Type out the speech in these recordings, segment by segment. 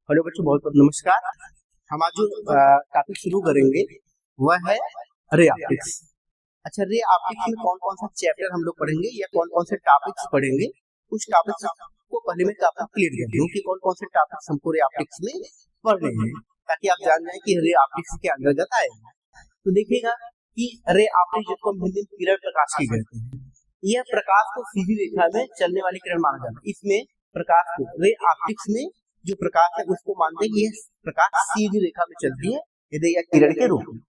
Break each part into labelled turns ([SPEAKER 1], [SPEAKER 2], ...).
[SPEAKER 1] Hello बच्चों, बहुत बहुत नमस्कार। हम आज जो टॉपिक शुरू करेंगे वह है रे ऑप्टिक्स। अच्छा, रे ऑप्टिक्स में कौन कौन सा चैप्टर हम लोग पढ़ेंगे या कौन कौन से टॉपिक्स पढ़ेंगे, कुछ टॉपिक्स को पहले मैं आपको क्लियर कर दूं कि कौन कौन से टॉपिक्स हमको रे ऑप्टिक्स में पढ़ने हैं, ताकि आप जान जाएं कि रे ऑप्टिक्स के अंतर्गत आएगा। तो देखिएगा कि रे ऑप्टिक्स, जिसको हम हिंदी में किरण प्रकाश की कहते हैं, यह प्रकाश को सीधी रेखा में चलने वाली किरण माना जाता है। इसमें प्रकाश को रे ऑप्टिक्स में जो प्रकाश है उसको मानते हैं कि यह प्रकाश सीधी रेखा में चलती है, यदि यह किरण के रूप में।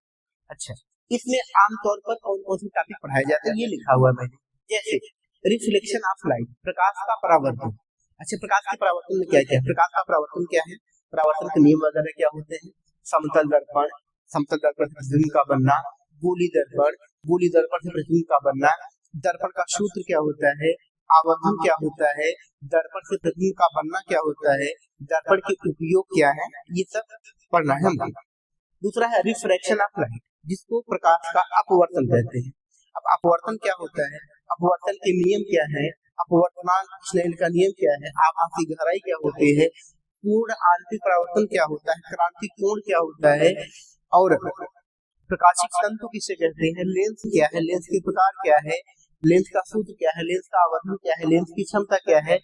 [SPEAKER 1] अच्छा, इसमें आमतौर पर कौन कौन से टॉपिक पढ़ाए जाते हैं ये लिखा हुआ है मैंने, जैसे रिफ्लेक्शन ऑफ लाइट, प्रकाश का परावर्तन। अच्छा, प्रकाश के परावर्तन में क्या क्या है? प्रकाश का परावर्तन क्या है, परावर्तन के नियम वगैरह क्या होते हैं? समतल दर्पण, समतल दर्पण से प्रतिबिंब का बनना, गोली दर्पण, गोली दर्पण से प्रतिबिंब का बनना, दर्पण का सूत्र क्या होता है, आवर्धन क्या होता है, दर्पण से प्रतिबिंब का बनना क्या होता है, दर्पण के उपयोग क्या है, ये सब पढ़ना है हमको। दूसरा है रिफ्रैक्शन ऑफ लाइट, जिसको प्रकाश का अपवर्तन कहते हैं। अब अपवर्तन क्या होता है, अपवर्तन के नियम क्या है, अपवर्तनांक स्नेल का नियम क्या है, आभासी गहराई क्या होती है, पूर्ण आंतरिक परावर्तन क्या होता है, क्रांतिक कोण क्या होता है, और प्रकाशिक तंतु किसे कहते हैं, लेंस क्या है, लेंस के प्रकार क्या है, लेंस का सूत्र क्या है, लेंस का आवर्धन क्या है, लेंस की क्षमता क्या है,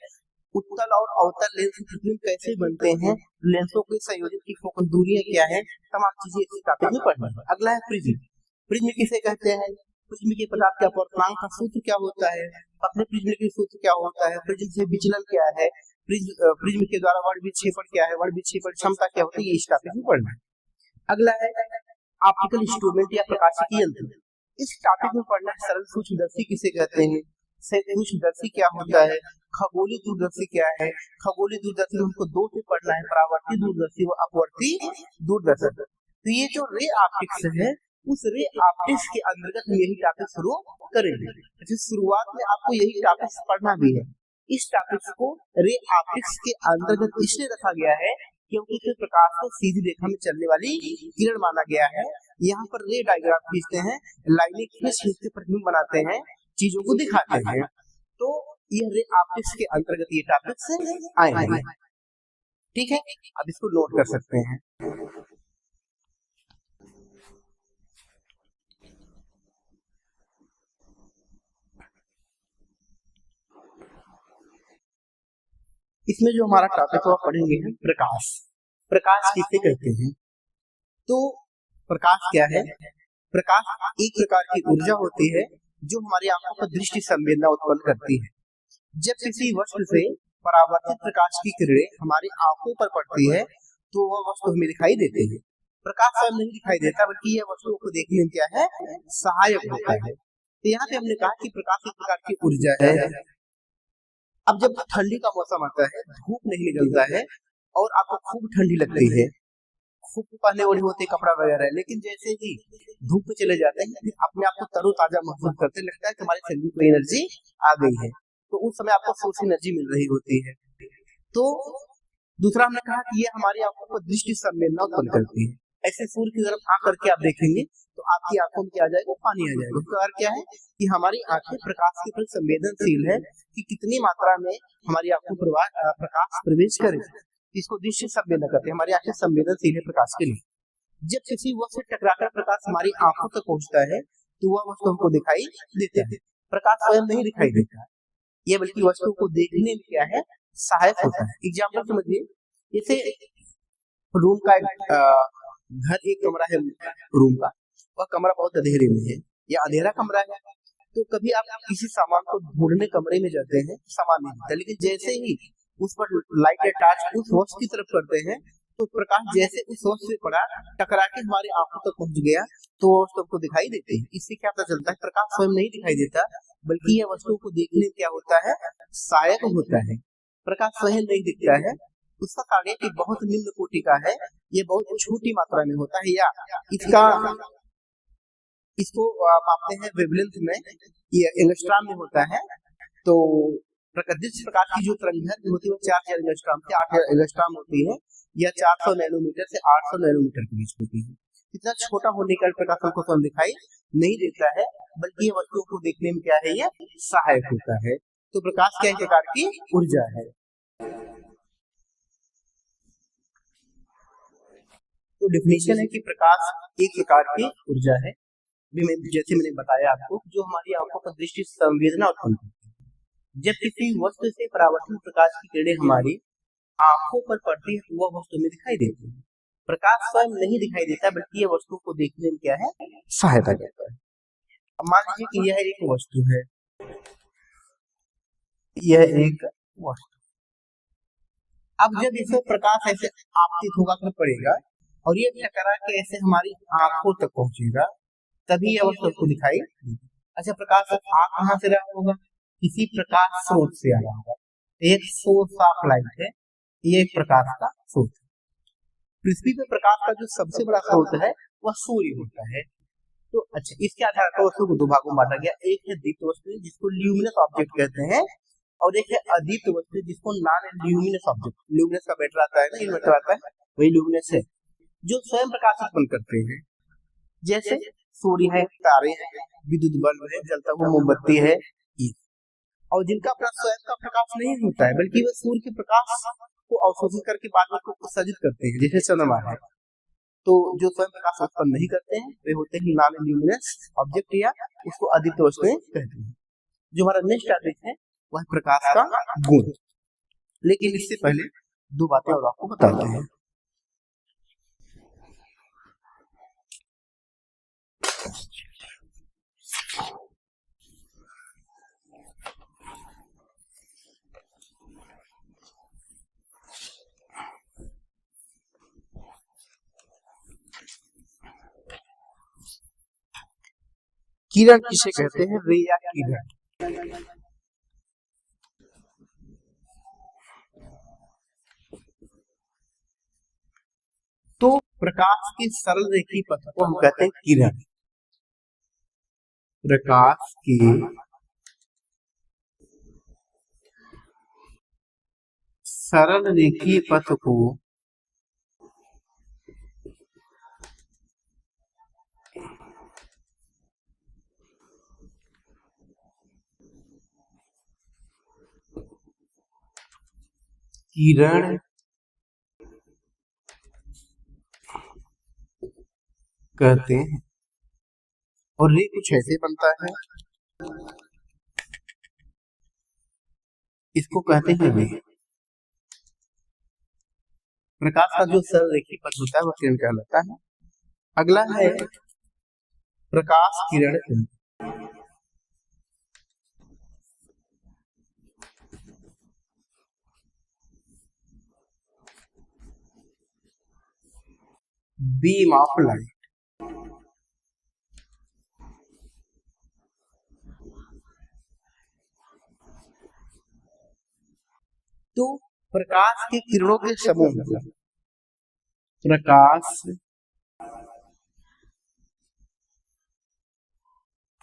[SPEAKER 1] उत्तल और अवतल लेंस की प्रतिबिंब कैसे बनते हैं, लेंसों के संयोजन की फोकस दूरियां क्या है, तमाम चीजें इस टॉपिक में पढ़ना है। अगला है प्रिज्म। प्रिज्म किसे कहते हैं, प्रिज्म के प्रकार के अपवर्तनांक का सूत्र क्या होता है, पतले प्रिज्म के सूत्र क्या होता है, प्रिज्म से विचलन क्या है, प्रिज्म के द्वारा वर्ण विक्षेपण क्या है, वर्ण विक्षेपण क्षमता क्या होती है, ये इस टॉपिक में पढ़ना है। अगला है ऑप्टिकल इंस्ट्रूमेंट या प्रकाशिकी यंत्र। इस टॉपिक में पढ़ना है सरल सूक्ष्मदर्शी किसे कहते हैं, सूक्ष्मदर्शी क्या होता है, खगोलीय दूरदर्शी क्या है, खगोलीय दूरदर्शी में हमको दो से पढ़ना है, परावर्ती दूरदर्शी व अपवर्ती दूरदर्शी। तो ये जो रे ऑप्टिक्स है, उस रे ऑप्टिक्स के अंतर्गत यही टॉपिक शुरू करेंगे। अच्छा, शुरुआत में आपको यही टॉपिक्स पढ़ना भी है। इस टॉपिक्स को रे ऑप्टिक्स के अंतर्गत इसलिए रखा गया है क्योंकि इस प्रकाश को सीधी रेखा में चलने वाली किरण माना गया है। यहाँ पर रे डायग्राम खींचते हैं, लाइनें खींच के प्रतिबिंब बनाते हैं, चीजों को दिखाते हैं। तो यह रे ऑप्टिक्स के अंतर्गत ये टॉपिक्स आए हैं। ठीक है, अब इसको नोट कर सकते हैं। इसमें जो हमारा टॉपिक है पढ़ेंगे हम प्रकाश। प्रकाश किसे कहते हैं? तो प्रकाश क्या है? प्रकाश एक प्रकार की ऊर्जा होती है जो हमारी आंखों पर दृष्टि संवेदना उत्पन्न करती है। जब किसी वस्तु से परावर्तित प्रकाश की किरणें हमारी आंखों पर पड़ती है तो वह वस्तु हमें दिखाई देती है। प्रकाश स्वयं नहीं दिखाई देता, बल्कि यह वस्तुओं को देखने में क्या है, सहायक होता है। तो यहाँ पे हमने कहा कि प्रकाश एक प्रकार की ऊर्जा है। अब जब ठंडी का मौसम आता है, धूप नहीं निकलता है और आपको खूब ठंडी लगती है, खूब पहने ओढ़े होते कपड़ा वगैरह, लेकिन जैसे ही धूप में चले जाते हैं फिर अपने आप को तरोताजा महसूस करते, लगता है कि हमारे शरीर में कोई एनर्जी आ गई है, तो उस समय आपको सोर्स एनर्जी मिल रही होती है। तो दूसरा हमने कहा कि ये हमारी आंखों को दृष्टि संवेदना उत्पन्न करती है। ऐसे सूर्य की तरफ आंख करके आप देखेंगे तो आपकी आंखों में क्या आ जाएगा, पानी आ जाएगा। उसका अर्थ क्या है कि हमारी आंखें प्रकाश के प्रति संवेदनशील है कि कितनी मात्रा में हमारी आंखों पर प्रकाश प्रवेश करे, इसको दृष्टि संवेदना करते हैं। हमारी आंखें संवेदनशील है प्रकाश के लिए। जब किसी वस्तु से टकराकर प्रकाश हमारी आंखों तक पहुंचता है तो वह वस्तु हमको दिखाई देता है। प्रकाश स्वयं नहीं दिखाई देता, यह बल्कि वस्तु को देखने में क्या है, सहायक होता है। एग्जाम्पल समझिए, जैसे रूम का घर, एक कमरा है रूम का, वह कमरा बहुत अंधेरे में है या अंधेरा कमरा है, तो कभी आप किसी सामान को ढूंढने कमरे में जाते हैं, सामान नहीं दिखता, लेकिन जैसे ही उस पर लाइट अटैच उस वस्तु की तरफ करते हैं तो प्रकाश जैसे उस वस्तु से पड़ा, टकरा के हमारी आंखों तक पहुंच गया तो वह वस्तु को दिखाई देती है। इससे क्या पता चलता है, प्रकाश स्वयं नहीं दिखाई देता, बल्कि यह वस्तु को देखने में क्या होता है, सहायक होता है। प्रकाश स्वयं नहीं दिखता है, उसका कार्य कि बहुत निम्न कोटि का है, ये बहुत छोटी मात्रा में होता है, या इसको मापते हैं वेवलेंथ में, ये एंगस्ट्रॉम में होता है। तो प्रकाश की जो तरंग होती है वो 4000 एंगस्ट्रॉम से 8000 एंगस्ट्रॉम होती है, या 400 नैनोमीटर से 800 नैनोमीटर के बीच होती है। इतना छोटा होने का प्रकाश हमको स्वयं दिखाई नहीं देता है, बल्कि ये वस्तुओं को देखने में क्या है, ये सहायक होता है। तो प्रकाश क्या एक प्रकार की ऊर्जा है। तो डिफिनेशन है कि प्रकाश एक प्रकार की ऊर्जा है, जैसे मैंने बताया आपको, जो हमारी आंखों पर दृष्टि संवेदना उत्पन्न करती है। जब किसी वस्तु से परावर्तित प्रकाश की किरणें हमारी आंखों पर पड़ती है तो वह वस्तु में दिखाई देती है। प्रकाश स्वयं नहीं दिखाई देता, बल्कि यह वस्तु को देखने में क्या है, सहायता करता है। अब मान लीजिए कि यह एक वस्तु है, यह एक वस्तु। अब जब इसे प्रकाश ऐसे आपतित होगा कर पड़ेगा और ये टकरा के ऐसे हमारी आंखों तक पहुंचेगा, तभी यह वस्तु आपको दिखाई देगी। अच्छा, प्रकाश आ कहां से रहा होगा, किसी प्रकाश स्रोत से आ रहा होगा। एक सोर्स ऑफ लाइट है, ये एक प्रकाश का स्रोत है। पृथ्वी पे प्रकाश का जो सबसे बड़ा स्रोत है वह सूर्य होता है। तो अच्छा, इसके आधार पर वस्तु को दो भागों में बांटा गया। एक है दीप्त वस्तु जिसको ल्यूमिनस ऑब्जेक्ट कहते हैं, और एक है अदीप्त वस्तु जिसको नॉन ल्यूमिनस ऑब्जेक्ट। ल्यूमिनस का मैटर आता है ना, इन्वर्टर आता है, वही ल्यूमिनस है, जो स्वयं प्रकाश उत्पन्न करते हैं। जैसे सूर्य है, तारे हैं, विद्युत बल्ब है, जलता हुआ मोमबत्ती है, और जिनका अपना स्वयं का प्रकाश नहीं होता है, बल्कि वह सूर्य के प्रकाश को अवशोषित करके बाद में उसको उत्सर्जित करते हैं, जैसे चंद्रमा है। तो जो स्वयं प्रकाश उत्पन्न नहीं करते हैं वे होते हैं नॉन ल्यूमिनस ऑब्जेक्ट, या उसको अदीप्त वस्तुएं कहते हैं। जो हमारा नेक्स्ट टॉपिक है वह प्रकाश का गुण। लेकिन इससे पहले दो बातें और आपको बताते हैं। किरण किसे कहते हैं, रे या किरण। तो प्रकाश के सरल रेखीय पथ को हम कहते हैं किरण। प्रकाश के सरल रेखीय पथ को किरण कहते हैं। और रे कुछ ऐसे बनता है, इसको कहते हैं रे। प्रकाश का जो सरल रेखीय पथ होता है वह किरण कहलाता है। अगला है प्रकाश किरण। Beam of light. तो प्रकाश के किरणों के समूह, मतलब प्रकाश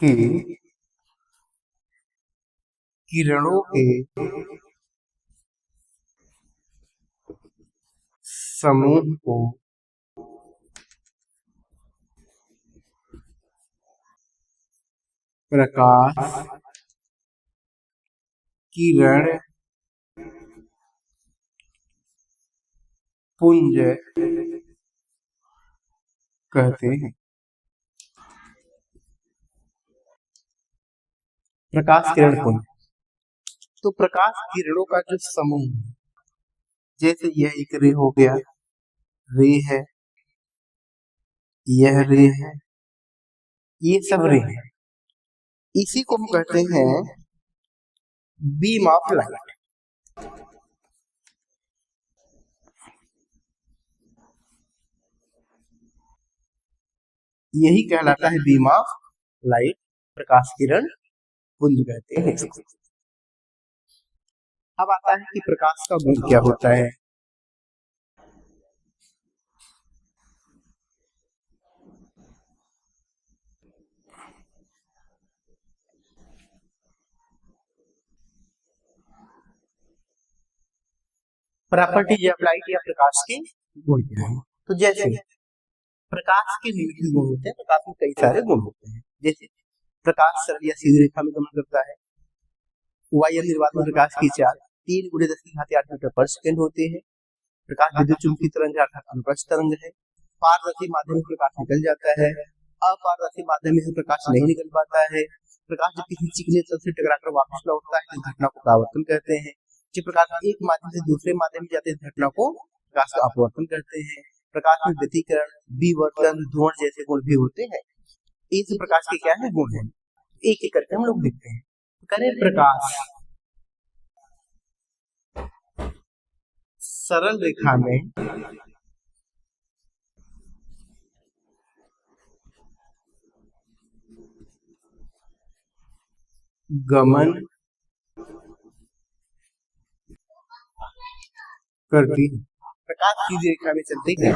[SPEAKER 1] के किरणों के समूह को प्रकाश किरण पुंज कहते हैं। प्रकाश किरण पुंज। तो प्रकाश किरणों का जो समूह, जैसे यह एक रे हो गया, रे है, यह रे है, ये सब रे है, इसी को हम कहते हैं बीम ऑफ लाइट। यही कहलाता है बीम ऑफ लाइट, प्रकाश किरण पुंज कहते हैं। अब आता है कि प्रकाश का गुण क्या होता है। प्रॉपर्टीज ऑफ लाइट या प्रकाश के गुण क्या है। तो जैसे प्रकाश के निम्नलिखित गुण होते हैं। प्रकाश में कई सारे गुण होते हैं, जैसे प्रकाश सरल या सीधी रेखा में गमन करता है। वायु निर्वात में प्रकाश की चाल 3 × 10⁸ मीटर पर सेकंड होते हैं। प्रकाश विद्युत चुंबकीय तरंग अर्थात अनुप्रस्थ तरंग है। पारदर्शी माध्यम से प्रकाश निकल जाता है, अपारदर्शी माध्यम से प्रकाश नहीं निकल पाता है। प्रकाश जब किसी चिकने तल से टकराकर वापस लौटता है इस घटना को परावर्तन कहते हैं। जब प्रकाश एक माध्यम से दूसरे माध्यम में जाते हैं इस घटना को प्रकाश का अपवर्तन कहते हैं। प्रकाश में व्यतिकरण, विवर्तन, ध्रुवण जैसे गुण भी होते हैं। इस प्रकाश के क्या है गुण है, एक एक करके हम लोग देखते हैं। करें प्रकाश सरल रेखा में गमन करती है। प्रकाश सीधी रेखा में चलते हैं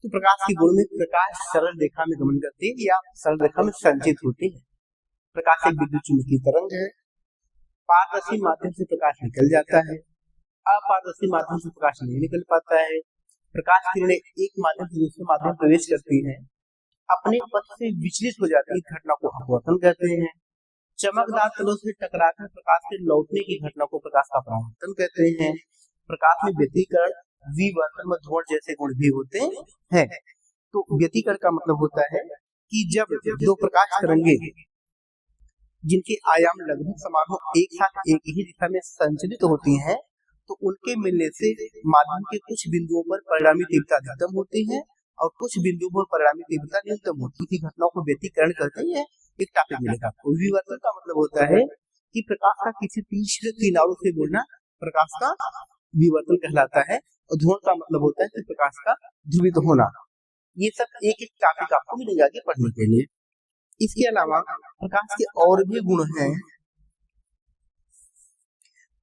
[SPEAKER 1] तो प्रकाश के गुण में प्रकाश सरल रेखा में गमन करती है या सरल रेखा में संचित होती है। प्रकाश एक विद्युत चुम्बकीय तरंग है। पारदर्शी माध्यम से प्रकाश निकल जाता है, अपारदर्शी माध्यम से प्रकाश नहीं निकल पाता है। प्रकाश किरणें एक माध्यम से दूसरे माध्यम में प्रवेश करती हैं, अपने पथ से विचलित हो जाती है, इस घटना को अपवर्तन कहते हैं। चमकदार तलों से टकराकर प्रकाश के लौटने की घटना को प्रकाश का परावर्तन कहते हैं। प्रकाश में व्यतिकरण, विवर्तन व ध्रुवण जैसे गुण भी होते हैं। तो व्यतिकरण का मतलब होता है कि जब दो प्रकाश तरंगे जिनके आयाम लगभग समान हो एक साथ एक ही दिशा में संचलित होती हैं तो उनके मिलने से माध्यम के कुछ बिंदुओं पर परिणामी तीव्रता अधिकतम होती है और कुछ बिंदुओं पर परिणामी तीव्रता न्यूनतम होती है। घटनाओं को व्यतिकरण करते हैं। एक टॉपिक मिलेगा। विवर्तन का मतलब होता है कि प्रकाश का किसी तीक्ष्ण किनारों से मुड़ना प्रकाश का विवर्तन कहलाता है। और ध्रुवण का मतलब होता है कि प्रकाश का ध्रुवित होना। ये सब एक एक टॉपिक आपको मिलेगा आगे पढ़ने के लिए। इसके अलावा प्रकाश के और भी गुण हैं।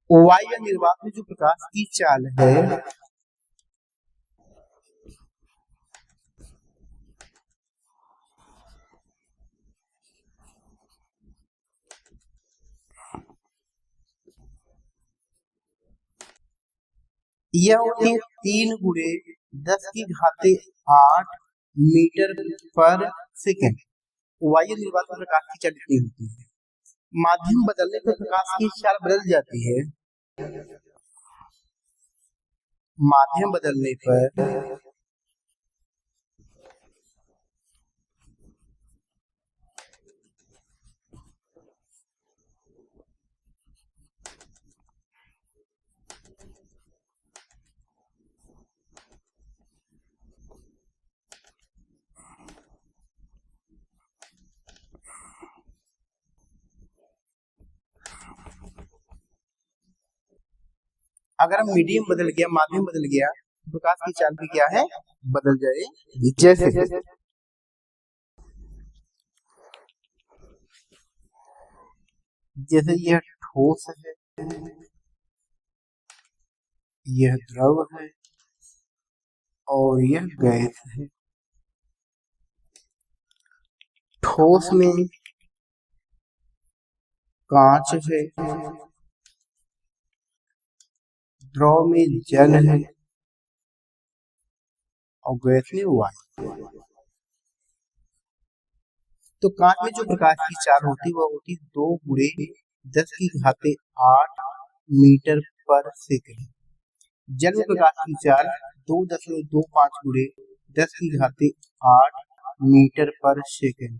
[SPEAKER 1] वायु या निर्वात में जो प्रकाश की चाल है यह होती है 3 गुणे 10⁸ मीटर पर सेकेंड। वायु निर्वात में प्रकाश की चाल इतनी होती है। माध्यम बदलने पर प्रकाश की चाल बदल जाती है। माध्यम बदलने पर अगर मीडियम बदल गया, माध्यम बदल गया, प्रकाश की चाल भी क्या है बदल जाएगी। जैसे यह ठोस है, यह द्रव है और यह गैस है। ठोस में कांच है, द्रव में जल है और गैस में वायु। तो कांच में जो प्रकाश की चाल होती है वह होती 2 गुणे 10⁸ मीटर पर सेकेंड। जल में प्रकाश की चाल 2.25 गुणे 10⁸ मीटर पर सेकेंड।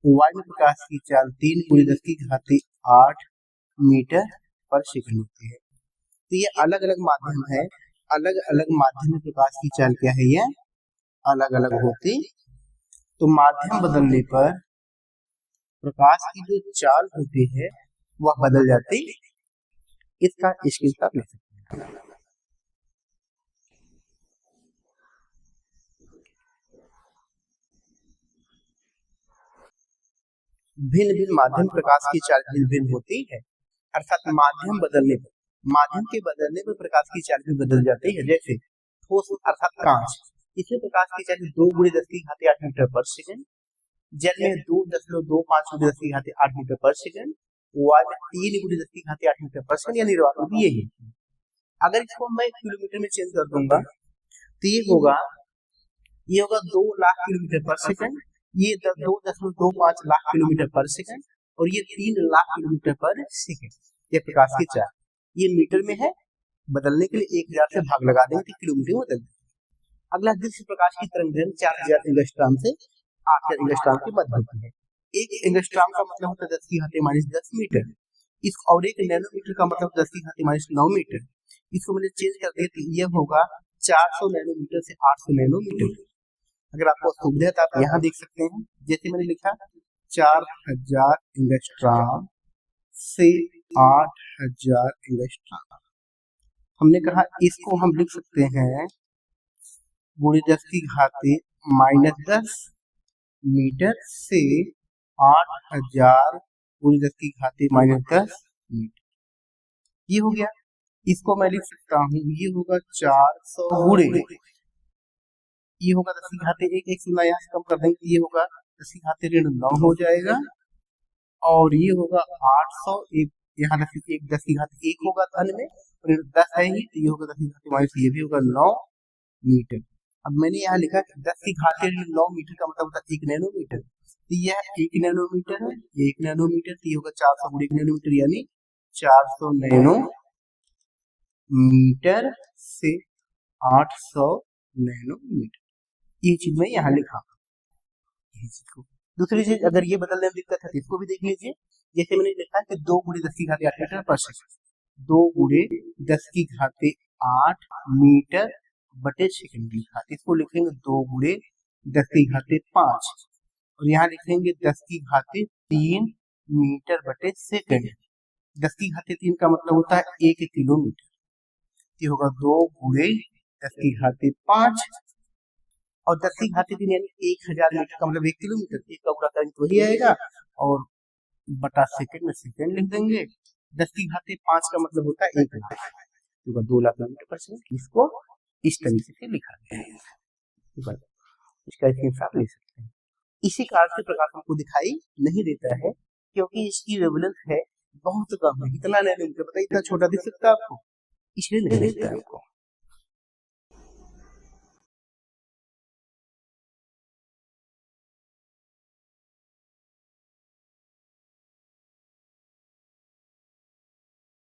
[SPEAKER 1] वायु में प्रकाश की चाल 3 गुणे 10⁸ मीटर पर सेकेंड होती है। तो ये अलग अलग माध्यम है। अलग अलग माध्यम में प्रकाश की चाल क्या है, ये अलग अलग होती। तो माध्यम बदलने पर प्रकाश की जो चाल होती है वह बदल जाती। इसका स्क्रीनशॉट ले सकते हैं। भिन्न भिन्न माध्यम प्रकाश की चाल भिन्न भिन्न होती है। अर्थात माध्यम बदलने पर, माध्यम के बदलने पर प्रकाश की चाल भी बदल जाती है। जैसे ठोस अर्थात कांच, इसमें प्रकाश की चाल 2 गुणे 10⁸ मीटर पर सेकेंड। जल में 2.25 गुणे 10⁸ मीटर पर सेकेंड। वायु में 3 गुणे 10⁸ मीटर पर सेकेंड। या निर्वात में भी यही। अगर इसको मैं किलोमीटर में चेंज कर दूंगा तो ये होगा 2 लाख किलोमीटर पर सेकेंड, ये 2.25 लाख किलोमीटर पर सेकेंड और ये 3 लाख किलोमीटर पर सेकेंड। ये प्रकाश की चाल, ये मीटर में है बदलने के लिए 1000 से भाग लगा देंगे तो किलोमीटर में बदल देंगे। अगला, दृश्य प्रकाश की तरंग दैर्घ्य 4000 एंगस्ट्रॉम से 8000 एंगस्ट्रॉम के मध्य होती है। एक एंगस्ट्रॉम का मतलब होता है 10 की घात -10 मीटर। इस और एक नैनोमीटर का मतलब 10 की घात -9 मीटर। इसको मैंने चेंज कर दिया तो ये होगा 400 नैनोमीटर से 800 नैनोमीटर। अगर आपको सुविधा है तो आप यहाँ देख सकते हैं, जैसे मैंने लिखा 4000 एंगस्ट्रॉम से 8000 एंगस्ट्रॉम। हमने कहा इसको हम लिख सकते हैं गुणे 10 की घाते -10 मीटर से 8000 गुणे 10 की घाते -10 मीटर। ये हो गया। इसको मैं लिख सकता हूँ, ये होगा 400 गुणे, ये होगा 10 की घाते 1, 1 शून्य यहाँ से कम कर देंगे, ये होगा 10 की घाते -9 हो जाएगा। और ये होगा 800, एक यहाँ 10 की घाते 1 होगा धन में, और 10 है ही तो ये होगा 10 की घाते माइनस, ये भी होगा 9 मीटर। अब मैंने यहाँ लिखा 10 की घाते 9 मीटर का मतलब होता है 1 नैनोमीटर। तो यह 1 नैनोमीटर है, ये 1 नैनोमीटर, तो ये होगा 400 गुणे 1 नैनोमीटर यानी 400 नैनोमीटर से 800 नैनोमीटर। ये चीज मैं यहाँ लिखा। दूसरी चीज, अगर ये बदलने में दिक्कत है तो इसको भी देख लीजिए। जैसे मैंने लिखा है कि 2 गुणे 10 की घाते 8 मीटर पर सेकंड, 2 गुणे 10 की घाते 8 मीटर बटे सेकंड लिखा, इसको लिखेंगे 2 गुणे 10 की घाते 5, और यहाँ लिखेंगे 10 की घाते 3 मीटर बटे सेकंड। 10 की घाते 3 का मतलब होता है 1 किलोमीटर। ये होगा 2 गुणे 10 की घाते 5, और 10 की घाते 3 यानी 1000 मीटर का मतलब 1 किलोमीटर। एक का पूरा करंट वही आएगा, और बटा सेकंड में सेकंड लिख देंगे। 10 की घाते 5 का मतलब होता है 1 लाख, तो 2 लाख किलोमीटर पर सेकंड। इसको इस तरीके से लिखा गया है, इसका स्क्रीनशॉट ले सकते हैं। इसी कारण से प्रकाश हमको दिखाई नहीं देता है, क्योंकि इसकी वेवलेंथ है बहुत कम है। इतना नैनोमीटर, बताइए इतना छोटा दिख सकता है आपको, इसलिए नहीं दिखता है आपको।